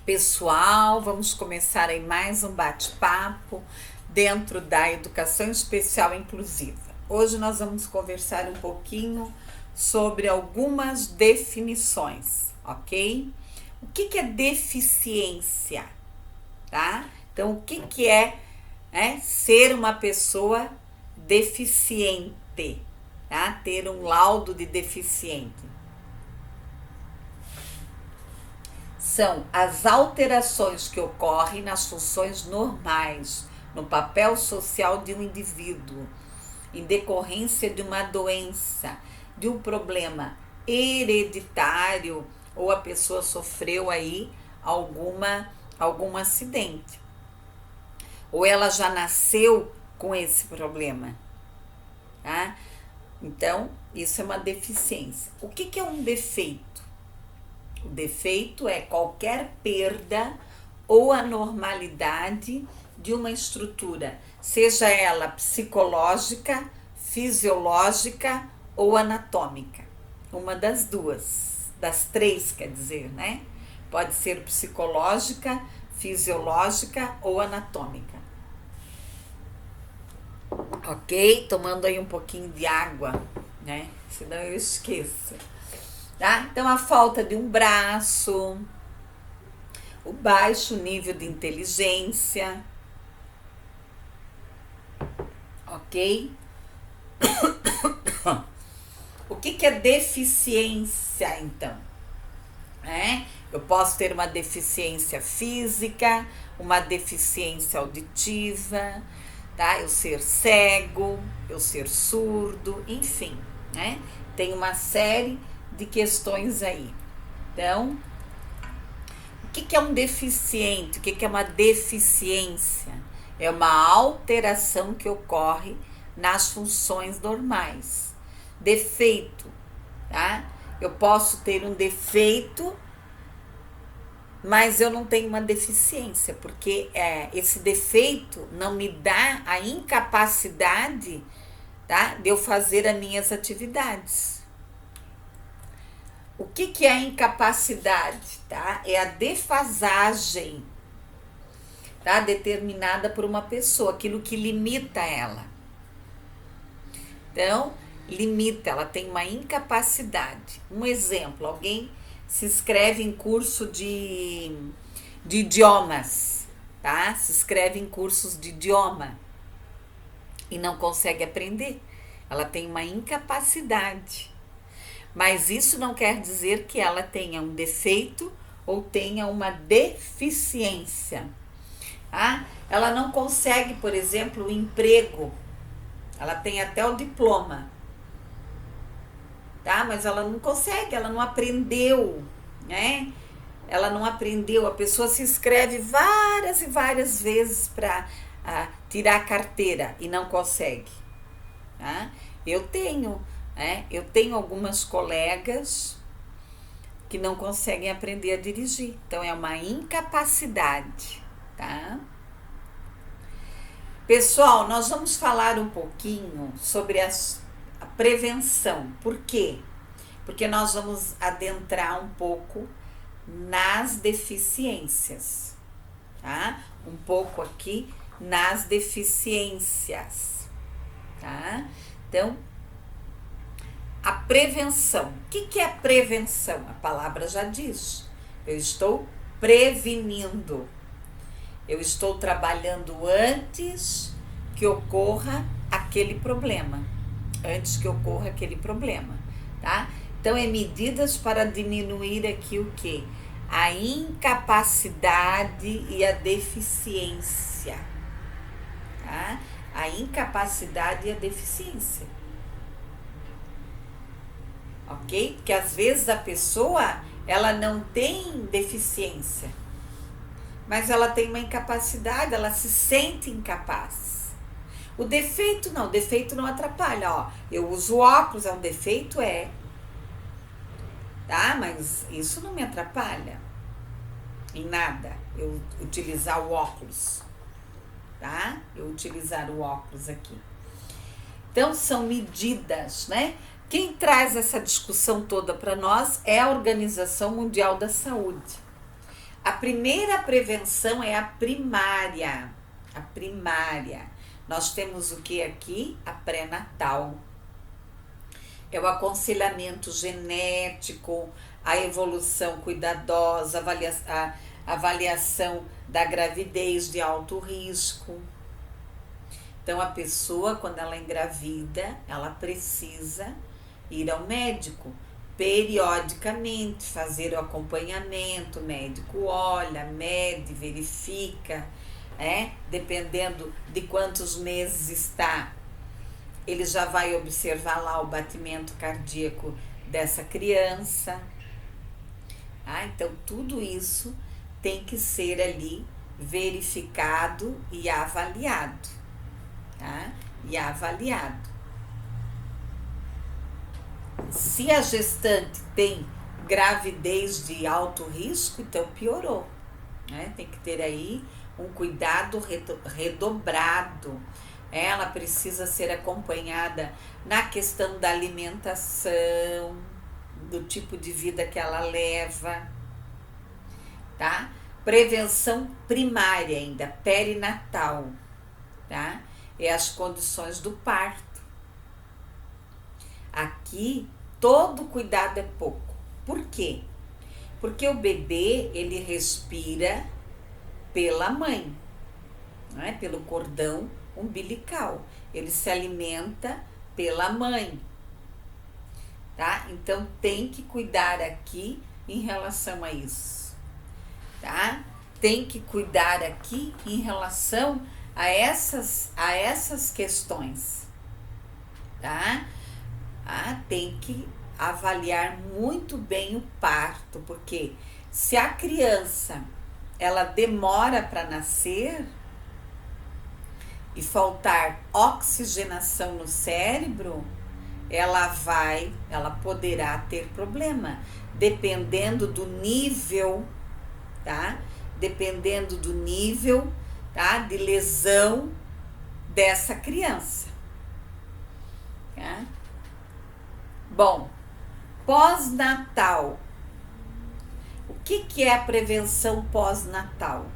Pessoal, vamos começar aí mais um bate-papo dentro da educação especial inclusiva. Hoje nós vamos conversar um pouquinho sobre algumas definições, ok? O que é deficiência, tá? Então, o que é ser uma pessoa deficiente, tá? Ter um laudo de deficiente. São as alterações que ocorrem nas funções normais, no papel social de um indivíduo, em decorrência de uma doença, de um problema hereditário, ou a pessoa sofreu aí algum acidente, ou ela já nasceu com esse problema, tá? Então, isso é uma deficiência. O que é um defeito? O defeito é qualquer perda ou anormalidade de uma estrutura, seja ela psicológica, fisiológica ou anatômica. Uma das duas, das três, quer dizer, né? Pode ser psicológica, fisiológica ou anatômica. Ok? Tomando aí um pouquinho de água, né? Senão eu esqueço. Tá? Então, a falta de um braço, o baixo nível de inteligência, ok? O que é deficiência, então? Eu posso ter uma deficiência física, uma deficiência auditiva, tá? Eu ser cego, eu ser surdo, enfim, né? Tem uma série de questões aí. Então, o que é um deficiente? O que é uma deficiência? É uma alteração que ocorre nas funções normais. Defeito, tá? Eu posso ter um defeito, mas eu não tenho uma deficiência, porque esse defeito não me dá a incapacidade, tá, de eu fazer as minhas atividades. O que é a incapacidade, tá? É a defasagem, tá, determinada por uma pessoa, aquilo que limita ela. Então, limita, ela tem uma incapacidade. Um exemplo, alguém se inscreve em curso de idiomas, tá? Se inscreve em cursos de idioma e não consegue aprender. Ela tem uma incapacidade. Mas isso não quer dizer que ela tenha um defeito ou tenha uma deficiência. Tá? Ela não consegue, por exemplo, um emprego. Ela tem até o diploma, tá? Mas ela não consegue, ela não aprendeu, né? Ela não aprendeu. A pessoa se inscreve várias e várias vezes para tirar a carteira e não consegue, tá? Eu tenho algumas colegas que não conseguem aprender a dirigir. Então, é uma incapacidade, tá? Pessoal, nós vamos falar um pouquinho sobre a prevenção. Por quê? Porque nós vamos adentrar um pouco nas deficiências, tá? Um pouco aqui nas deficiências, tá? Então, a prevenção. O que é a prevenção? A palavra já diz. Eu estou prevenindo. Eu estou trabalhando antes que ocorra aquele problema. Antes que ocorra aquele problema, tá? Então, é medidas para diminuir aqui o quê? A incapacidade e a deficiência, tá? A incapacidade e a deficiência. Ok? Porque às vezes a pessoa, ela não tem deficiência, mas ela tem uma incapacidade, ela se sente incapaz. O defeito não atrapalha, ó. Eu uso óculos, é um defeito? Tá? Mas isso não me atrapalha em nada, eu utilizar o óculos, tá? Eu utilizar o óculos aqui. Então, são medidas, né? Quem traz essa discussão toda para nós é a Organização Mundial da Saúde. A primeira prevenção é a primária. A primária. Nós temos o que aqui? A pré-natal. É o aconselhamento genético, a evolução cuidadosa, a avaliação da gravidez de alto risco. Então, a pessoa, quando ela engravida, ela precisa ir ao médico periodicamente, fazer o acompanhamento. O médico olha, mede, verifica, dependendo de quantos meses está, ele já vai observar lá o batimento cardíaco dessa criança. Então, tudo isso tem que ser ali verificado e avaliado. E avaliado. Se a gestante tem gravidez de alto risco, então piorou. Tem que ter aí um cuidado redobrado. Ela precisa ser acompanhada na questão da alimentação, do tipo de vida que ela leva, tá? Prevenção primária ainda, perinatal, tá? É as condições do parto. Aqui, todo cuidado é pouco. Por quê? Porque o bebê, ele respira pela mãe, pelo cordão umbilical. Ele se alimenta pela mãe, tá? Então, tem que cuidar aqui em relação a isso, tá? Tem que cuidar aqui em relação a essas questões, tá? Tem que avaliar muito bem o parto, porque se a criança ela demora para nascer e faltar oxigenação no cérebro, ela poderá ter problema, dependendo do nível, tá? Dependendo do nível, tá? De lesão dessa criança, tá? Bom, pós-natal. O que é a prevenção pós-natal?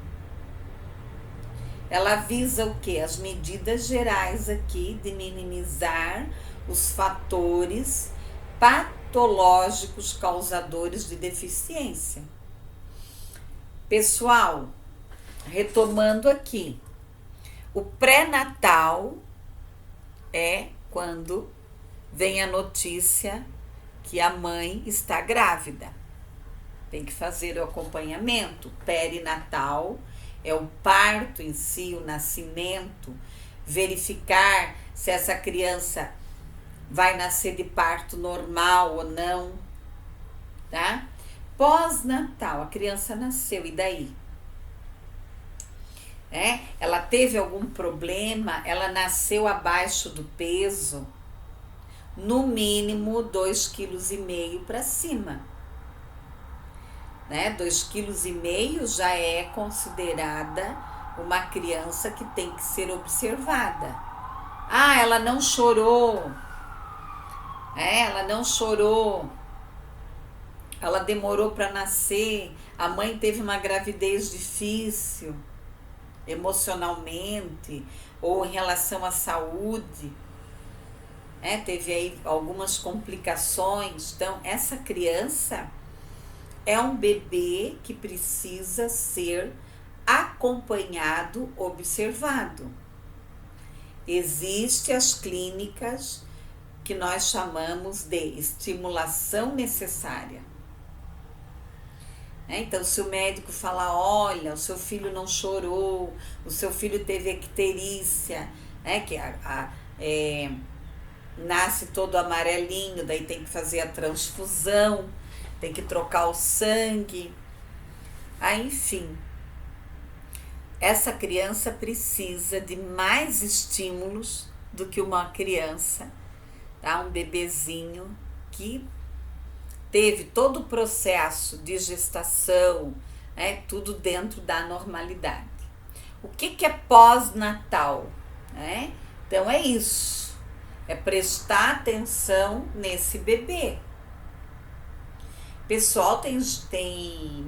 Ela visa o quê? As medidas gerais aqui de minimizar os fatores patológicos causadores de deficiência. Pessoal, retomando aqui, o pré-natal é quando vem a notícia que a mãe está grávida. Tem que fazer o acompanhamento. Perinatal é o parto em si, o nascimento, verificar se essa criança vai nascer de parto normal ou não, tá? Pós-natal, a criança nasceu, e daí? Ela teve algum problema, ela nasceu abaixo do peso, no mínimo 2,5 kg para cima. 2,5 kg já é considerada uma criança que tem que ser observada. Ela não chorou. Ela não chorou. Ela demorou para nascer. A mãe teve uma gravidez difícil, emocionalmente, ou em relação à saúde. Teve aí algumas complicações. Então, essa criança é um bebê que precisa ser acompanhado, observado. Existem as clínicas que nós chamamos de estimulação necessária. Então, se o médico falar, olha, o seu filho não chorou, o seu filho teve icterícia, que nasce todo amarelinho, daí tem que fazer a transfusão, tem que trocar o sangue. Enfim, essa criança precisa de mais estímulos do que uma criança, tá? Um bebezinho que teve todo o processo de gestação, tudo dentro da normalidade. O que é pós-natal? Então é isso, é prestar atenção nesse bebê. Pessoal, tem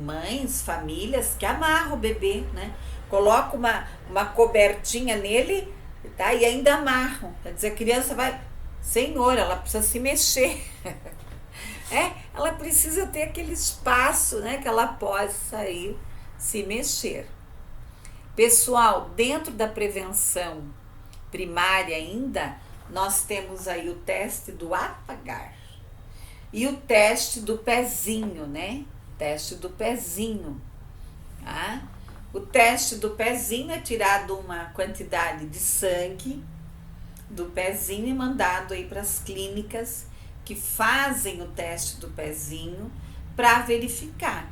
mães, famílias que amarram o bebê, né? Coloca uma cobertinha nele, tá? E ainda amarram. Quer dizer, a criança vai... Senhor, ela precisa se mexer. Ela precisa ter aquele espaço, né? Que ela possa ir se mexer. Pessoal, dentro da prevenção primária ainda, nós temos aí o teste do apagar e o teste do pezinho, né? Teste do pezinho, tá? O teste do pezinho é tirado uma quantidade de sangue do pezinho e mandado aí para as clínicas que fazem o teste do pezinho para verificar,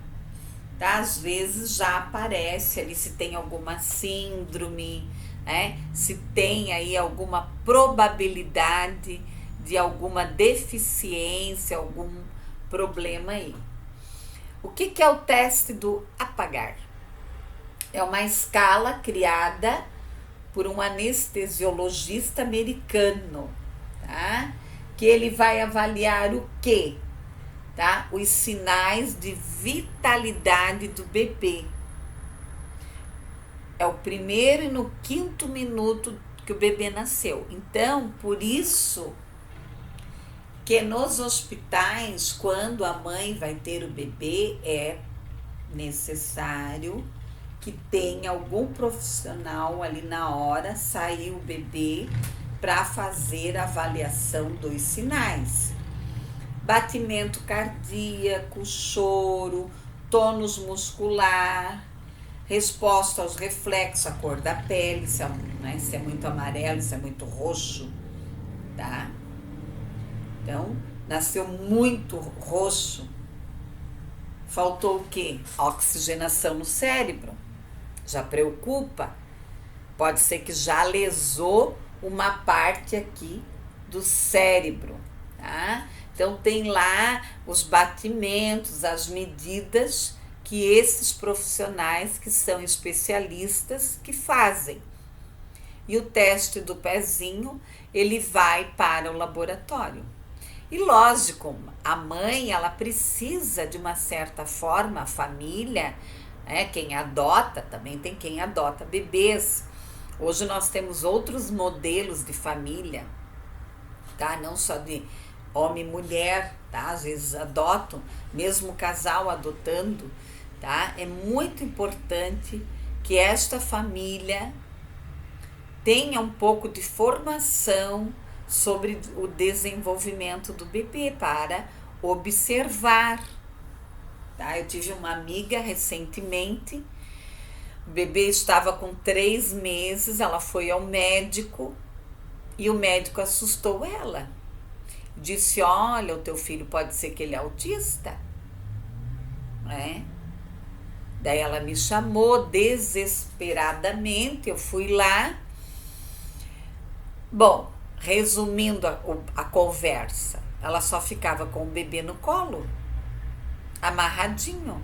tá? Às vezes já aparece ali se tem alguma síndrome, né? Se tem aí alguma probabilidade de alguma deficiência, algum problema aí. O que é o teste do apagar? É uma escala criada por um anestesiologista americano, tá? Que ele vai avaliar o quê? Tá? Os sinais de vitalidade do bebê. É o primeiro e no 5º minuto que o bebê nasceu. Então, por isso que nos hospitais, quando a mãe vai ter o bebê, é necessário que tenha algum profissional ali na hora, sair o bebê para fazer a avaliação dos sinais. Batimento cardíaco, choro, tônus muscular, resposta aos reflexos, a cor da pele, se é muito amarelo, se é muito roxo, tá? Então, nasceu muito roxo, faltou o quê? Oxigenação no cérebro, já preocupa, pode ser que já lesou uma parte aqui do cérebro, tá? Então, tem lá os batimentos, as medidas que esses profissionais que são especialistas que fazem. E o teste do pezinho, ele vai para o laboratório. E lógico, a mãe, ela precisa de uma certa forma, a família, quem adota, também tem quem adota bebês. Hoje nós temos outros modelos de família, tá? Não só de homem e mulher, tá? Às vezes adotam, mesmo casal adotando, tá? É muito importante que esta família tenha um pouco de formação sobre o desenvolvimento do bebê para observar, tá? Eu tive uma amiga recentemente, o bebê estava com 3 meses, ela foi ao médico e o médico assustou ela. Disse, olha, o teu filho pode ser que ele é autista, né? Daí ela me chamou desesperadamente, eu fui lá. Bom, resumindo a conversa, ela só ficava com o bebê no colo, amarradinho.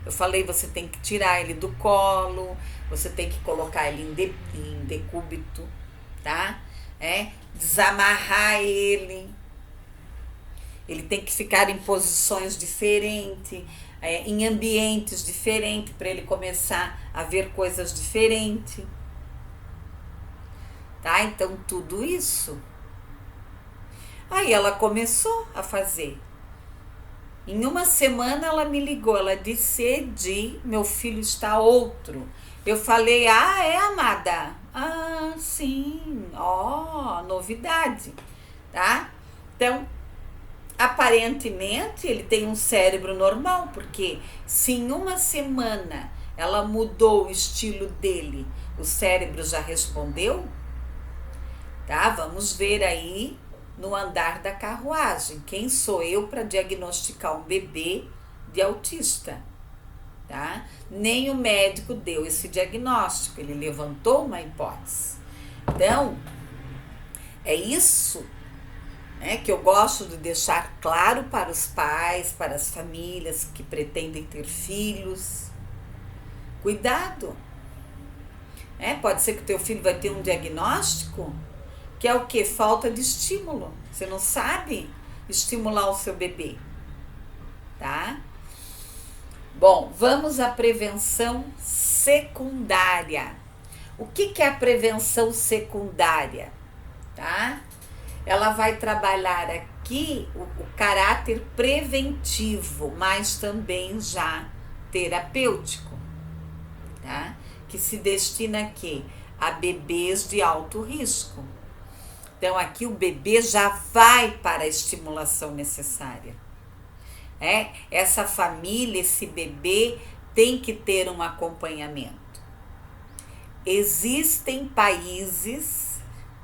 Eu falei, você tem que tirar ele do colo, você tem que colocar ele em decúbito, tá? Desamarrar ele. Ele tem que ficar em posições diferentes, em ambientes diferentes, para ele começar a ver coisas diferentes. Tá? Então, tudo isso. Aí ela começou a fazer. Em uma semana ela me ligou, ela disse, Edi, meu filho está outro. Eu falei, amada? Sim, novidade, tá? Então, aparentemente ele tem um cérebro normal, porque se em uma semana ela mudou o estilo dele, o cérebro já respondeu, tá? Vamos ver aí no andar da carruagem. Quem sou eu para diagnosticar um bebê de autista, tá? Nem o médico deu esse diagnóstico, ele levantou uma hipótese. Então, é isso, né, que eu gosto de deixar claro para os pais, para as famílias que pretendem ter filhos. Cuidado, pode ser que o teu filho vai ter um diagnóstico que é o quê? Falta de estímulo. Você não sabe estimular o seu bebê. tá? Bom, vamos à prevenção secundária. O que é a prevenção secundária, tá? Ela vai trabalhar aqui o caráter preventivo, mas também já terapêutico, tá? Que se destina a quê? A bebês de alto risco. Então, aqui o bebê já vai para a estimulação necessária. Essa família, esse bebê tem que ter um acompanhamento. Existem países,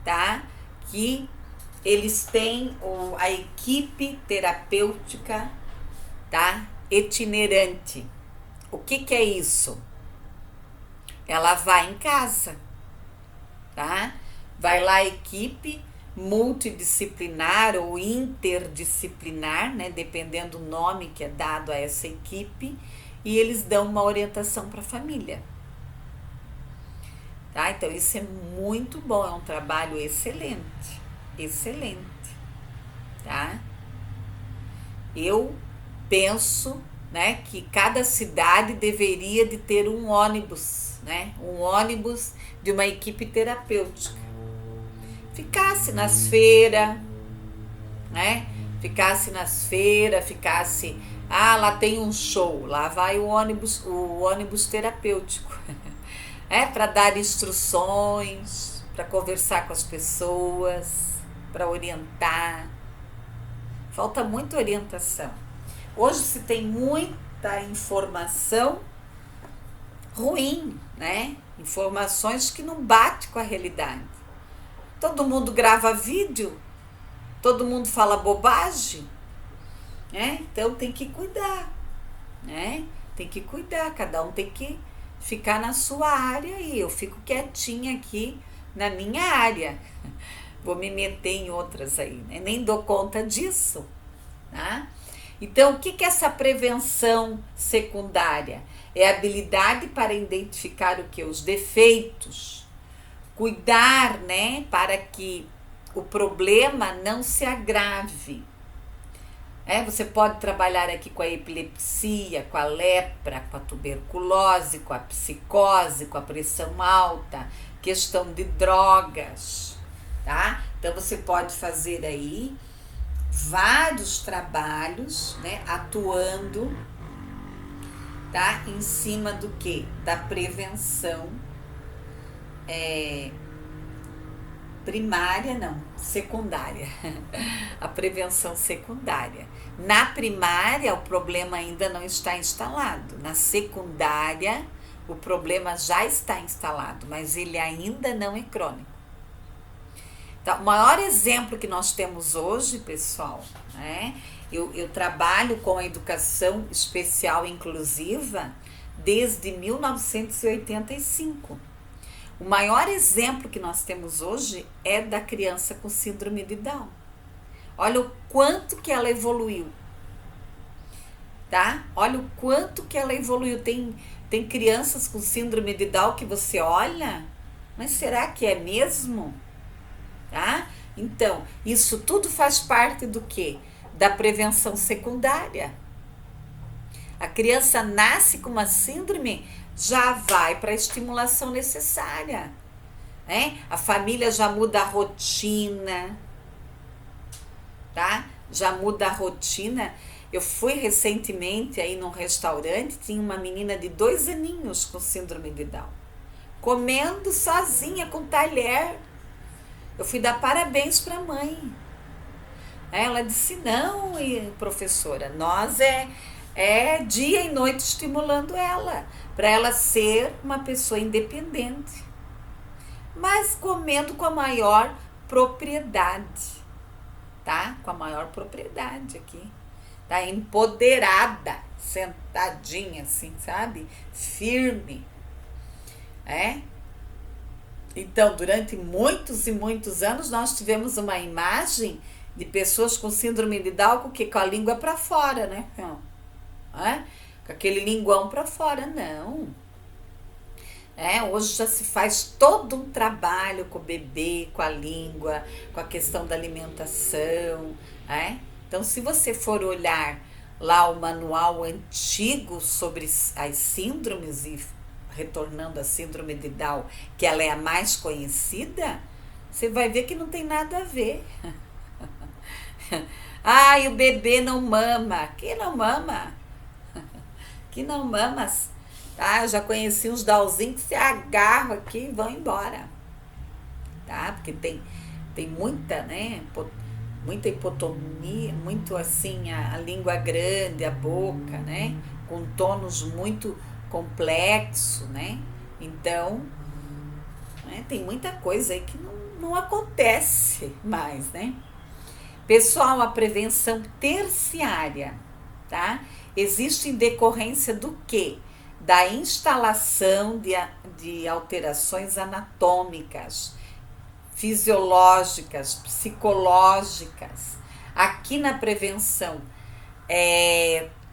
tá, que eles têm a equipe terapêutica, tá, itinerante. O que é isso? Ela vai em casa, tá? Vai lá a equipe multidisciplinar ou interdisciplinar, né, dependendo do nome que é dado a essa equipe, e eles dão uma orientação para a família. Tá? Então isso é muito bom, é um trabalho excelente, excelente, tá? Eu penso, né, que cada cidade deveria de ter um ônibus, né, um ônibus de uma equipe terapêutica. Ficasse nas feiras, né? Ficasse nas feiras, ficasse, lá tem um show, lá vai o ônibus terapêutico, para dar instruções, para conversar com as pessoas, para orientar. Falta muita orientação. Hoje se tem muita informação ruim, né? Informações que não batem com a realidade. Todo mundo grava vídeo, todo mundo fala bobagem, né? Então tem que cuidar, né? Tem que cuidar, cada um tem que ficar na sua área e eu fico quietinha aqui na minha área. Vou me meter em outras aí, né? Nem dou conta disso, tá? Então, o que é essa prevenção secundária? É a habilidade para identificar o que? Os defeitos. Cuidar, né, para que o problema não se agrave. Você pode trabalhar aqui com a epilepsia, com a lepra, com a tuberculose, com a psicose, com a pressão alta, questão de drogas, tá? Então você pode fazer aí vários trabalhos, né, atuando, tá, em cima do que? Da prevenção primária, não, secundária. A prevenção secundária. Na primária, o problema ainda não está instalado. Na secundária, o problema já está instalado, mas ele ainda não é crônico. Então, o maior exemplo que nós temos hoje, pessoal, né? Eu trabalho com a educação especial inclusiva desde 1985. O maior exemplo que nós temos hoje é da criança com síndrome de Down. Olha o quanto que ela evoluiu, tá? Olha o quanto que ela evoluiu. Tem crianças com síndrome de Down que você olha, mas será que é mesmo? Tá? Então, isso tudo faz parte do quê? Da prevenção secundária. A criança nasce com uma síndrome, já vai para a estimulação necessária, né? A família já muda a rotina, tá? Já muda a rotina. Eu fui recentemente aí num restaurante, tinha uma menina de 2 aninhos com síndrome de Down, comendo sozinha com talher. Eu fui dar parabéns para a mãe. Ela disse, não, professora, nós é dia e noite estimulando ela, para ela ser uma pessoa independente, mas comendo com a maior propriedade, tá? Com a maior propriedade aqui, tá? Empoderada, sentadinha assim, sabe? Firme, Então, durante muitos e muitos anos, nós tivemos uma imagem de pessoas com síndrome de Down com a língua para fora, né? Com aquele linguão para fora, não. Hoje já se faz todo um trabalho com o bebê, com a língua, com a questão da alimentação, Então, se você for olhar lá o manual antigo sobre as síndromes e retornando à síndrome de Down, que ela é a mais conhecida, você vai ver que não tem nada a ver. Ai, o bebê não mama. Que não mama? Que não mama. Tá? Eu já conheci uns Downzinhos que se agarram aqui e vão embora. Tá? Porque tem muita, né? Muita hipotonia, muito assim, a língua grande, a boca, né? Com tônus muito complexo, né? Então, né, tem muita coisa aí que não acontece mais, né? Pessoal, a prevenção terciária, tá? Existe em decorrência do quê? Da instalação de alterações anatômicas, fisiológicas, psicológicas. Aqui na prevenção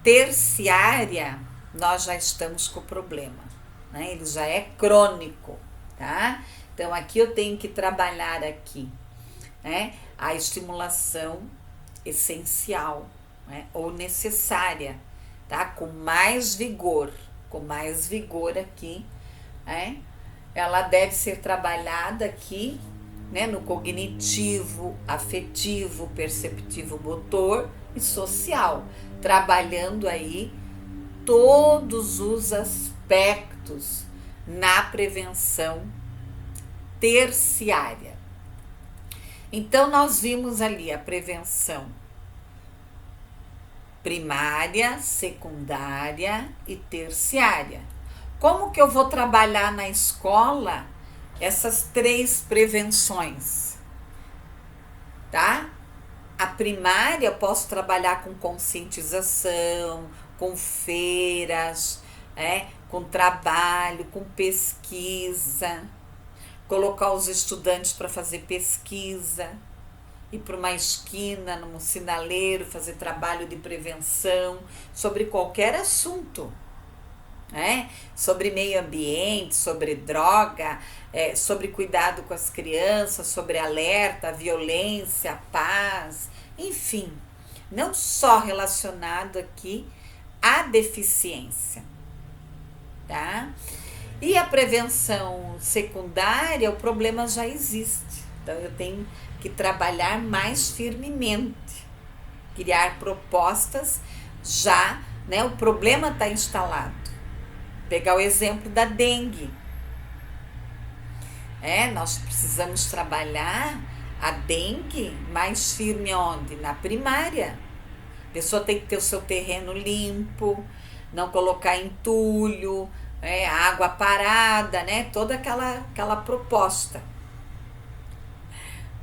terciária, nós já estamos com o problema, né? Ele já é crônico, tá? Então, aqui eu tenho que trabalhar aqui, né? A estimulação essencial, né? Ou necessária, tá? Com mais vigor aqui, né? Ela deve ser trabalhada aqui, né? No cognitivo, afetivo, perceptivo, motor e social, trabalhando aí todos os aspectos na prevenção terciária. Então, nós vimos ali a prevenção primária, secundária e terciária. Como que eu vou trabalhar na escola essas 3 prevenções? Tá? A primária eu posso trabalhar com conscientização, com feiras, com trabalho, com pesquisa, colocar os estudantes para fazer pesquisa, ir para uma esquina, num sinaleiro, fazer trabalho de prevenção sobre qualquer assunto, né? Sobre meio ambiente, sobre droga, sobre cuidado com as crianças, sobre alerta, violência, paz, enfim, não só relacionado aqui à deficiência, tá? E a prevenção secundária, o problema já existe, então eu tenho que trabalhar mais firmemente, criar propostas já, né? O problema está instalado. Pegar o exemplo da dengue. Nós precisamos trabalhar a dengue mais firme onde? Na primária. A pessoa tem que ter o seu terreno limpo, não colocar entulho, água parada, né? Toda aquela proposta.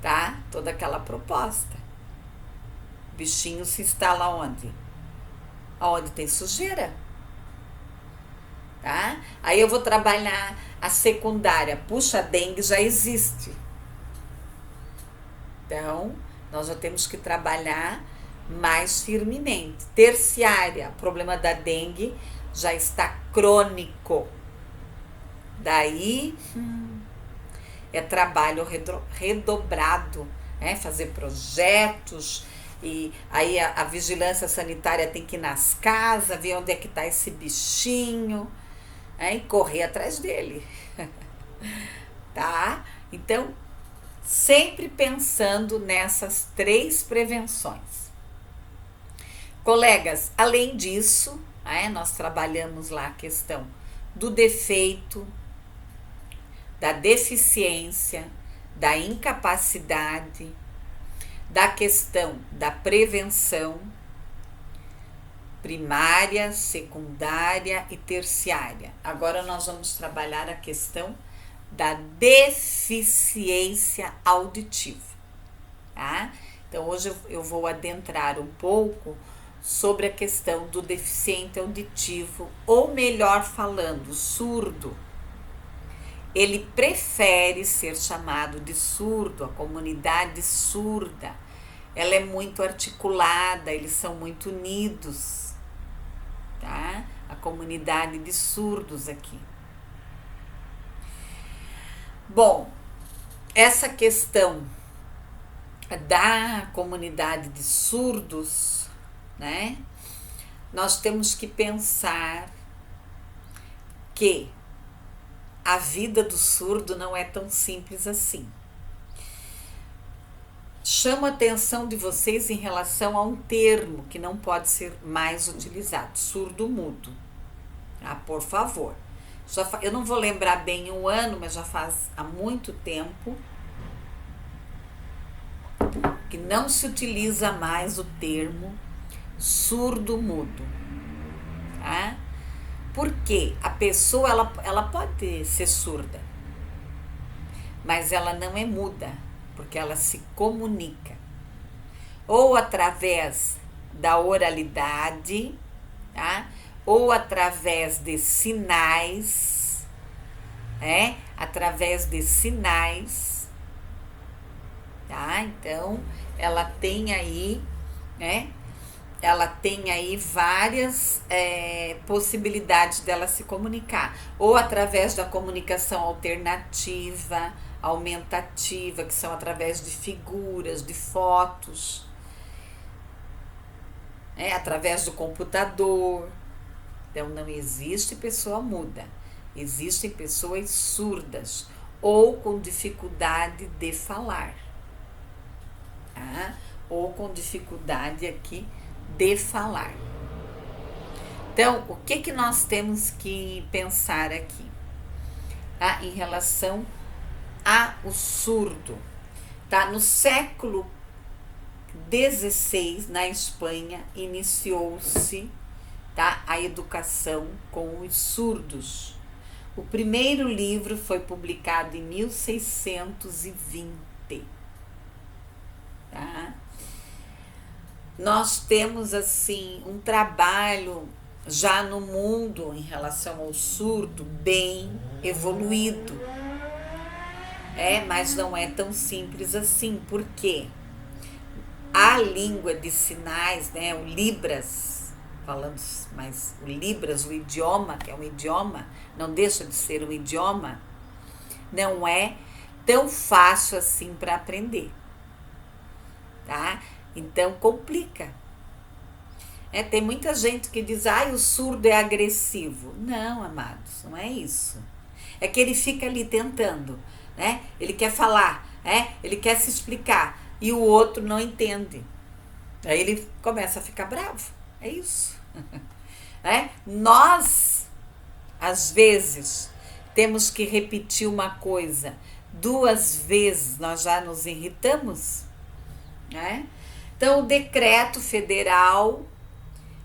Tá? Toda aquela proposta. O bichinho se instala onde? Onde tem sujeira. Tá? Aí eu vou trabalhar a secundária. Puxa, a dengue já existe. Então, nós já temos que trabalhar mais firmemente. Terciária, o problema da dengue já está crônico. Daí é trabalho redobrado, fazer projetos, e aí a vigilância sanitária tem que ir nas casas, ver onde é que está esse bichinho, e correr atrás dele. Tá? Então, sempre pensando nessas 3 prevenções. Colegas, além disso, nós trabalhamos lá a questão do defeito, da deficiência, da incapacidade, da questão da prevenção primária, secundária e terciária. Agora nós vamos trabalhar a questão da deficiência auditiva, tá? Então hoje eu vou adentrar um pouco sobre a questão do deficiente auditivo, ou melhor falando, surdo. Ele prefere ser chamado de surdo, a comunidade surda. Ela é muito articulada, eles são muito unidos, tá? A comunidade de surdos aqui. Bom, essa questão da comunidade de surdos, né? nós temos que pensar que a vida do surdo não é tão simples assim. Chamo a atenção de vocês em relação a um termo que não pode ser mais utilizado, surdo-mudo. Ah, por favor. Eu não vou lembrar bem o ano, mas já faz há muito tempo que não se utiliza mais o termo surdo-mudo. Tá? Porque a pessoa ela pode ser surda, mas ela não é muda, porque ela se comunica ou através da oralidade, tá? Ou através de sinais, através de sinais, tá? Então ela tem aí, ela tem aí várias possibilidades dela se comunicar, ou através da comunicação alternativa, aumentativa, que são através de figuras, de fotos, através do computador. Então não existe pessoa muda, existem pessoas surdas ou com dificuldade de falar, tá? Ou com dificuldade aqui de falar. Então, o que nós temos que pensar aqui, tá? Em relação ao surdo, tá? No século XVI, na Espanha, iniciou-se, tá, a educação com os surdos. O primeiro livro foi publicado em 1620, tá? Nós temos assim um trabalho já no mundo em relação ao surdo bem evoluído, mas não é tão simples assim, porque a língua de sinais, o Libras, falando mais o Libras, o idioma, que é um idioma, não deixa de ser um idioma, não é tão fácil assim para aprender, tá? Então complica. Tem muita gente que diz, o surdo é agressivo. Não, amados, não é isso. É que ele fica ali tentando, ele quer falar, ele quer se explicar, e o outro não entende. Aí ele começa a ficar bravo. É isso. Nós, às vezes, temos que repetir uma coisa 2 vezes, nós já nos irritamos. Então, o decreto federal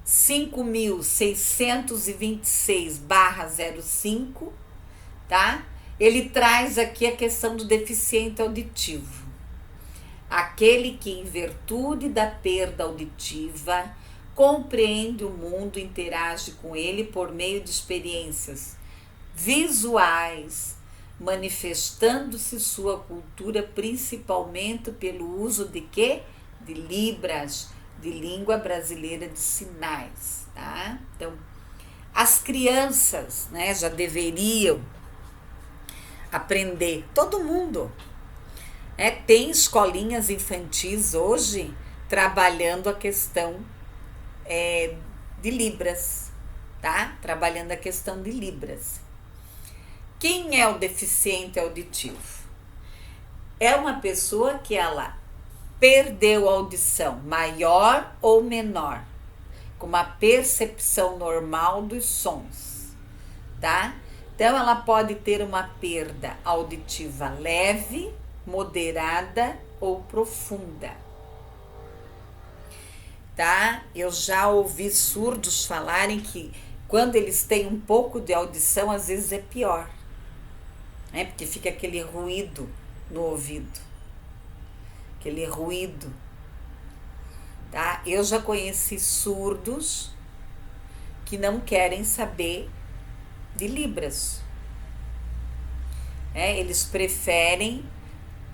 5.626/05, tá? Ele traz aqui a questão do deficiente auditivo. Aquele que, em virtude da perda auditiva, compreende o mundo e interage com ele por meio de experiências visuais, manifestando-se sua cultura principalmente pelo uso de quê? De Libras, de língua brasileira de sinais, tá? Então, as crianças, já deveriam aprender, todo mundo, tem escolinhas infantis hoje trabalhando a questão de Libras, tá? Trabalhando a questão de Libras. Quem é o deficiente auditivo? É uma pessoa que ela perdeu a audição, maior ou menor, com uma percepção normal dos sons, tá? Então, ela pode ter uma perda auditiva leve, moderada ou profunda, tá? Eu já ouvi surdos falarem que quando eles têm um pouco de audição, às vezes é pior, porque fica aquele ruído no ouvido, aquele ruído, tá? Eu já conheci surdos que não querem saber de Libras, eles preferem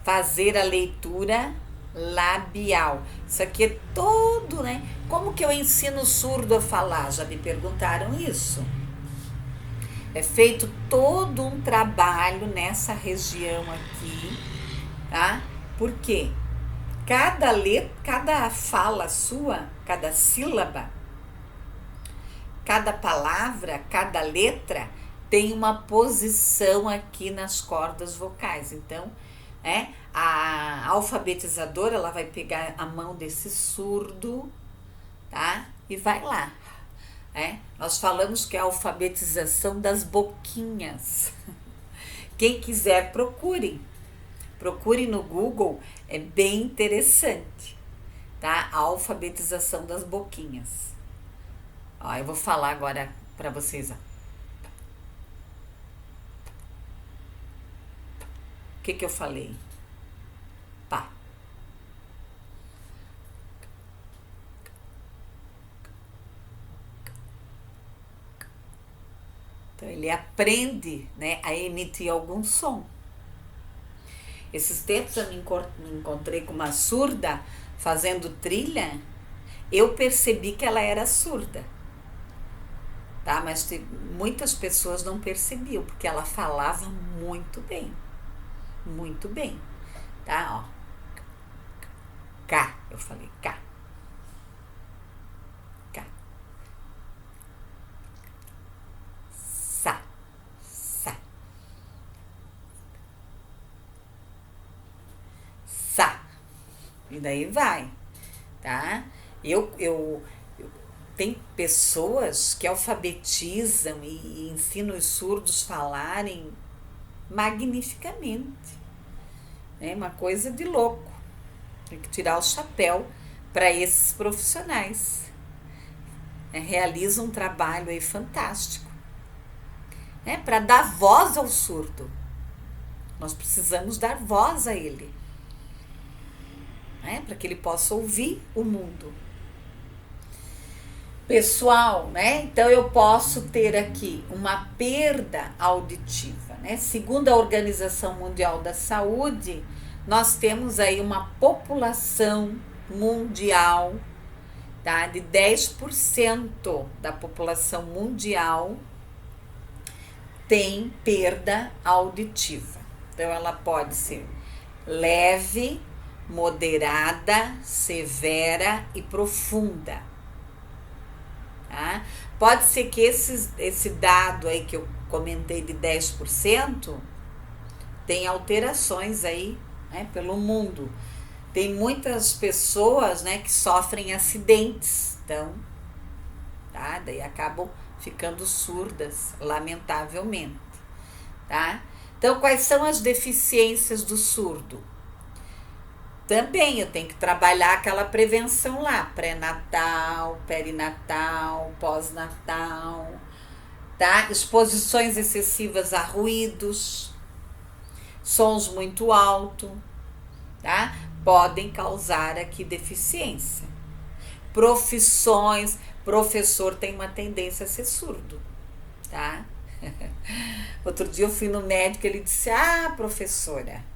fazer a leitura labial. Isso aqui é todo, Como que eu ensino o surdo a falar? Já me perguntaram isso. É feito todo um trabalho nessa região aqui, tá? Por quê? Cada fala sua, cada sílaba, cada palavra, cada letra tem uma posição aqui nas cordas vocais. Então, a alfabetizadora, ela vai pegar a mão desse surdo, tá? E vai lá. Nós falamos que é a alfabetização das boquinhas. Quem quiser, procure no Google, é bem interessante, tá? A alfabetização das boquinhas. Ó, eu vou falar agora para vocês, ó. O que eu falei? Pá. Então ele aprende, né, a emitir algum som. Esses tempos eu me encontrei com uma surda fazendo trilha. Eu percebi que ela era surda, tá? Mas muitas pessoas não percebiam, porque ela falava muito bem, tá? Ó, K, eu falei K, K, Sa, Sa, Sa, e daí vai, tá? Tem pessoas que alfabetizam e ensinam os surdos falarem magnificamente. É uma coisa de louco. Tem que tirar o chapéu para esses profissionais. Realizam um trabalho aí fantástico. Para dar voz ao surdo. Nós precisamos dar voz a ele. Para que ele possa ouvir o mundo. Pessoal, né? Então eu posso ter aqui uma perda auditiva, né? Segundo a Organização Mundial da Saúde, nós temos aí uma população mundial, tá? De 10% da população mundial tem perda auditiva. Então ela pode ser leve, moderada, severa e profunda. Tá? Pode ser que esse dado aí que eu comentei de 10% tem alterações aí, né, pelo mundo. Tem muitas pessoas, né, que sofrem acidentes, então, tá? Daí acabam ficando surdas, lamentavelmente, tá? Então, quais são as deficiências do surdo? Também eu tenho que trabalhar aquela prevenção lá, pré-natal, perinatal, pós-natal, tá? Exposições excessivas a ruídos, sons muito altos, tá? Podem causar aqui deficiência. Profissões, professor tem uma tendência a ser surdo, tá? Outro dia eu fui no médico, ele disse, professora,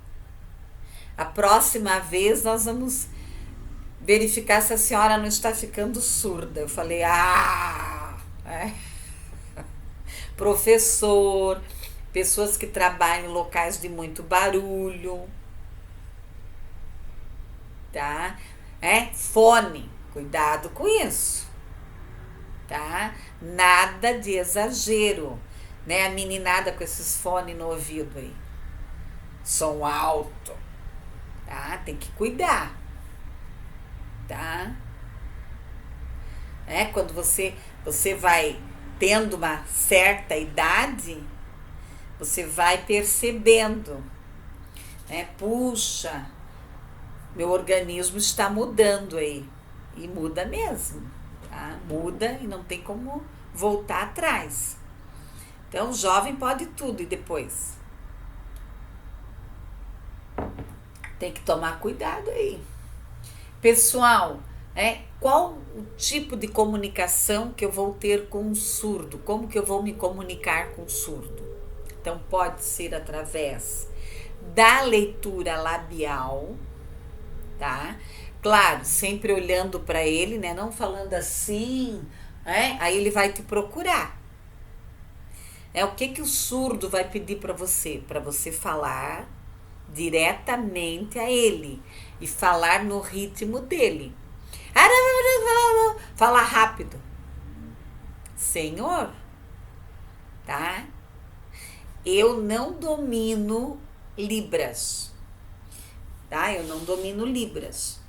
a próxima vez nós vamos verificar se a senhora não está ficando surda. Eu falei, Professor, pessoas que trabalham em locais de muito barulho, tá? Fone, cuidado com isso, tá? Nada de exagero, né? A meninada com esses fones no ouvido aí, som alto. Tá? Tem que cuidar, tá? Quando você vai tendo uma certa idade, você vai percebendo, né? Puxa, meu organismo está mudando aí, e muda mesmo, tá? Muda e não tem como voltar atrás. Então, o jovem pode tudo e depois tem que tomar cuidado aí. Pessoal, qual o tipo de comunicação que eu vou ter com um surdo? Como que eu vou me comunicar com o surdo? Então, pode ser através da leitura labial, tá? Claro, sempre olhando para ele, né? Não falando assim, aí ele vai te procurar. O que o surdo vai pedir para você? Para você falar diretamente a ele e falar no ritmo dele. Falar rápido, Senhor, tá? Eu não domino Libras, tá? Eu não domino Libras,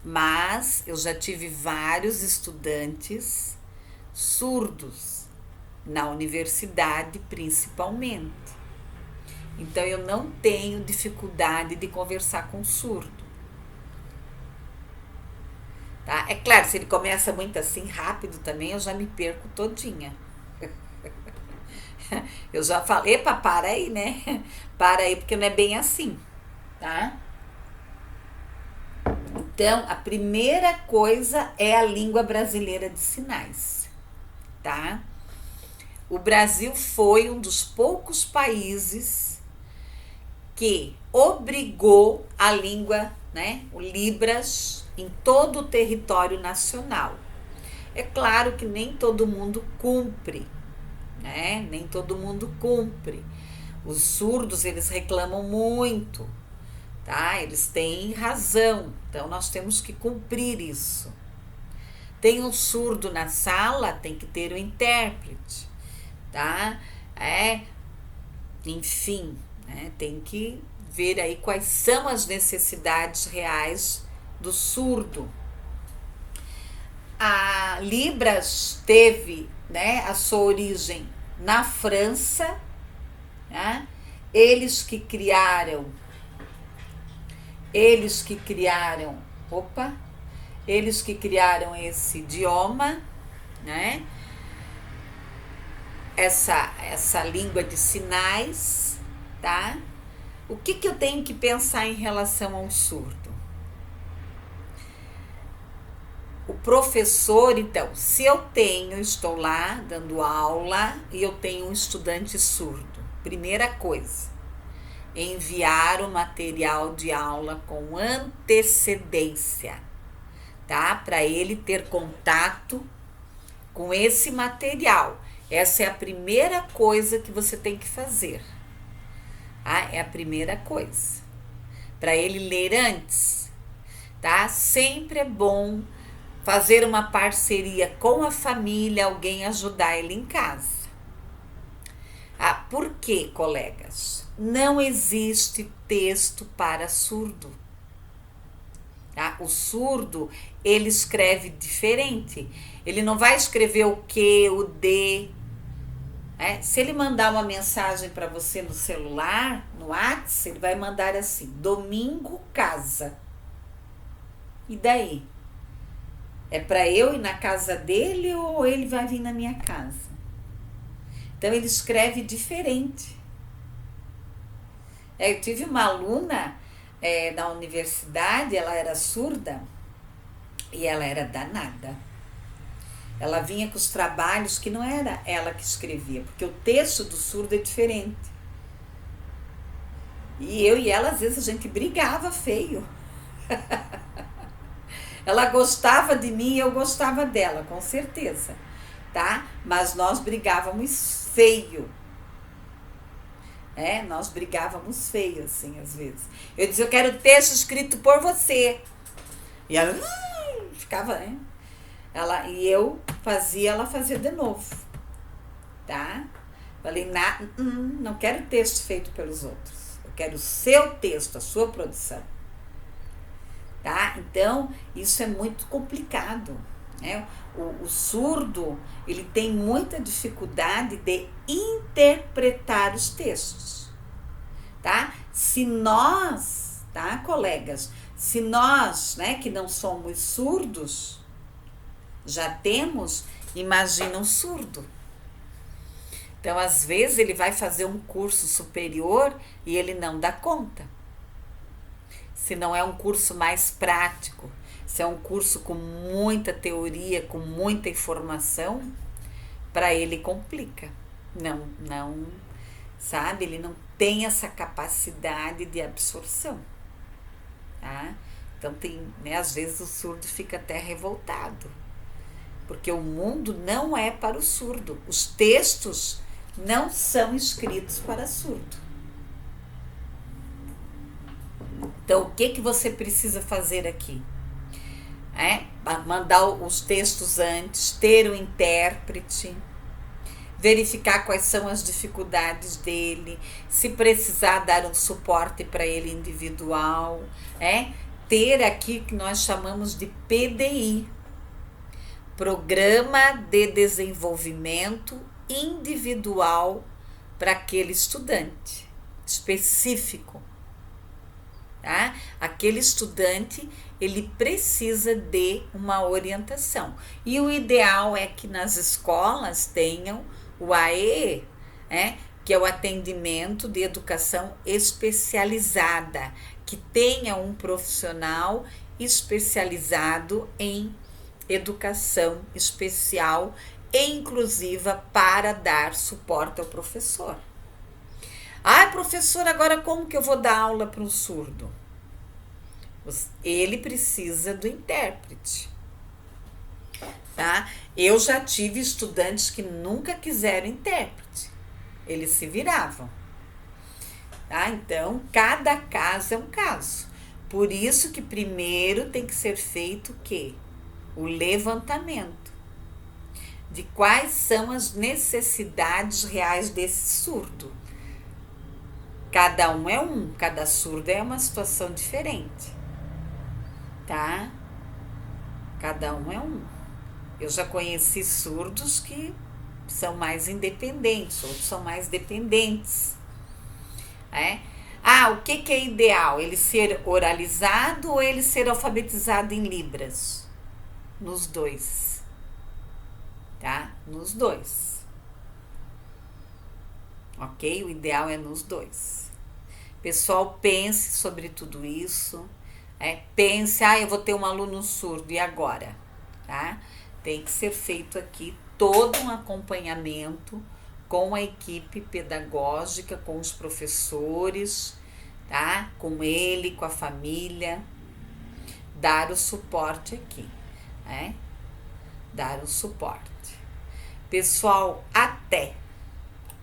mas eu já tive vários estudantes surdos na universidade, principalmente. Então eu não tenho dificuldade de conversar com surdo. Tá? É claro, se ele começa muito assim rápido também, eu já me perco todinha. Eu já falei, epa, para aí, né? Para aí, porque não é bem assim, tá? Então, a primeira coisa é a língua brasileira de sinais, tá? O Brasil foi um dos poucos países que obrigou a língua, né, o Libras, em todo o território nacional. É claro que nem todo mundo cumpre, né? Nem todo mundo cumpre. Os surdos, eles reclamam muito, tá? Eles têm razão, então nós temos que cumprir isso. Tem um surdo na sala, tem que ter um intérprete, tá? Enfim, né? Tem que ver aí quais são as necessidades reais do surdo. A Libras teve, né, a sua origem na França, né? Eles que criaram, opa, eles que criaram esse idioma, né? Essa língua de sinais, tá? O que eu tenho que pensar em relação ao surdo? O professor, então, se eu estou lá dando aula e eu tenho um estudante surdo, primeira coisa, enviar o material de aula com antecedência, tá? Para ele ter contato com esse material. Essa é a primeira coisa que você tem que fazer. Tá? É a primeira coisa. Para ele ler antes, tá? Sempre é bom fazer uma parceria com a família, alguém ajudar ele em casa. Por quê, colegas? Não existe texto para surdo. Tá? O surdo, ele escreve diferente. Ele não vai escrever o Q, o D. Né? Se ele mandar uma mensagem para você no celular, no WhatsApp, ele vai mandar assim: domingo casa. E daí? É para eu ir na casa dele ou ele vai vir na minha casa? Então ele escreve diferente. Eu tive uma aluna na universidade, ela era surda e ela era danada. Ela vinha com os trabalhos que não era ela que escrevia, porque o texto do surdo é diferente. E eu e ela, às vezes, a gente brigava feio. Ela gostava de mim e eu gostava dela, com certeza, tá? Mas nós brigávamos feio. Nós brigávamos feio, assim, às vezes. Eu dizia, eu quero texto escrito por você. E ela ficava, né? Eu fazia, ela fazia de novo, tá? Falei, não quero texto feito pelos outros. Eu quero o seu texto, a sua produção. Tá? Então, isso é muito complicado, né? O surdo, ele tem muita dificuldade de interpretar os textos, tá? Se nós, tá, colegas, se nós, né, que não somos surdos, já temos, imagina um surdo. Então, às vezes, ele vai fazer um curso superior e ele não dá conta. Se não é um curso mais prático, se é um curso com muita teoria, com muita informação, para ele complica. Não, sabe? Ele não tem essa capacidade de absorção, tá? Então né, às vezes o surdo fica até revoltado, porque o mundo não é para o surdo. Os textos não são escritos para surdo. Então, o que você precisa fazer aqui? mandar os textos antes, ter o intérprete, verificar quais são as dificuldades dele, se precisar dar um suporte para ele individual, ter aqui o que nós chamamos de PDI, Programa de Desenvolvimento Individual para aquele estudante específico. Tá? Aquele estudante, ele precisa de uma orientação. E o ideal é que nas escolas tenham o AE, que é o atendimento de educação especializada, que tenha um profissional especializado em educação especial e inclusiva para dar suporte ao professor. Professor, agora como que eu vou dar aula para um surdo? Ele precisa do intérprete. Tá? Eu já tive estudantes que nunca quiseram intérprete. Eles se viravam. Tá? Então, cada caso é um caso. Por isso que primeiro tem que ser feito o quê? O levantamento de quais são as necessidades reais desse surdo. Cada um é cada surdo é uma situação diferente, tá? Cada um é um. Eu já conheci surdos que são mais independentes, outros são mais dependentes. O que é ideal? Ele ser oralizado ou ele ser alfabetizado em Libras? Nos dois, tá? Nos dois. Ok? O ideal é nos dois. Pessoal, pense sobre tudo isso. Pense, eu vou ter um aluno surdo, e agora? Tá? Tem que ser feito aqui todo um acompanhamento com a equipe pedagógica, com os professores, tá? Com ele, com a família. Dar o suporte aqui, Dar o suporte. Pessoal, até!